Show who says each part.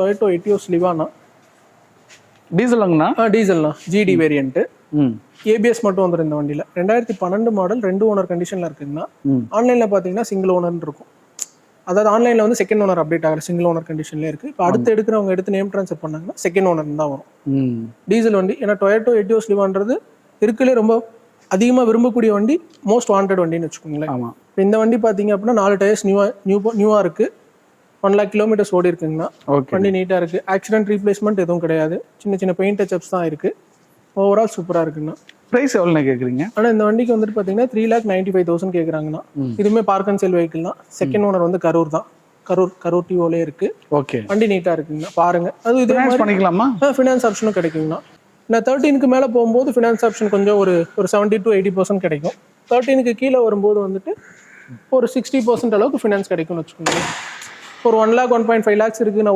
Speaker 1: Toyota Etios லிவானா
Speaker 2: டீசலுங்கண்ணா?
Speaker 1: டீசல்ண்ணா, ஜிடி வேரியன்ட். ஏபிஎஸ் மட்டும் வந்துடும் இந்த வண்டியில். 2012 மாடல், 2 ஓனர் கண்டிஷனில் இருக்குங்கண்ணா. ஆன்லைனில் பார்த்தீங்கன்னா சிங்கிள் ஓனர்னு இருக்கும். அதாவது ஆன்லைனில் வந்து செகண்ட் ஓனர் அப்டேட் ஆகிற சிங்கிள் ஓனர் கண்டிஷன்லேயே இருக்குது. இப்போ அடுத்து எடுக்கிறவங்க எடுத்து நேம் ட்ரான்ஸ்ஃபர் பண்ணாங்கன்னா செகண்ட் ஓனர் தான் வரும் டீசல் வண்டி. ஏன்னா டொயோட்டோ எட்டியோஸ் லிவான்றது இருக்குலே ரொம்ப அதிகமாக விரும்பக்கூடிய வண்டி, மோஸ்ட் வாண்டட் வண்டின்னு வச்சுக்கோங்களேன். இப்போ இந்த வண்டி பார்த்தீங்க அப்படின்னா 4 டயர்ஸ் நியூவாக இருக்குது. 1 lakh கிலோமீட்டர்ஸ் ஓடி இருக்குங்கண்ணா. வண்டி நீட்டாக இருக்குது. ஆக்சிடென்ட் ரீப்ளேஸ்மெண்ட் எதுவும் கிடையாது. சின்ன சின்ன பெயிண்ட் டச்சப்ஸ் தான் இருக்குது. ஓவரால் சூப்பராக இருக்குங்கண்ணா.
Speaker 2: ப்ரைஸ் எவ்வளோ கேட்குறீங்க?
Speaker 1: ஆனால் இந்த வண்டிக்கு வந்துட்டு பார்த்தீங்கன்னா 3,95,000 கேட்குறாங்கண்ணா. இதுவுமே பார்க் அண்ட் சேல் வெஹிக்கிள் தான். செகண்ட் ஓனர் வந்து கரூர் தான். கரூர் டிஓலே இருக்கு.
Speaker 2: ஓகே,
Speaker 1: வண்டி நீட்டாக இருக்குங்கண்ணா. பாருங்க. அது இதே மாதிரி
Speaker 2: பண்ணிக்கலாமா?
Speaker 1: ஃபினான்ஸ் ஆப்ஷனும் கிடைக்குங்கண்ணா. நான் 13க்கு மேலே போகும்போது ஃபினான்ஸ் ஆப்ஷன் கொஞ்சம் ஒரு 70 to 80% கிடைக்கும். 13க்கு கீழே வரும்போது வந்துட்டு ஒரு 60% அளவுக்கு ஃபினான்ஸ் கிடைக்கும்னு வச்சுக்கோங்க. ஒரு 1 lakh 1.5 lakhs இருக்குன்னா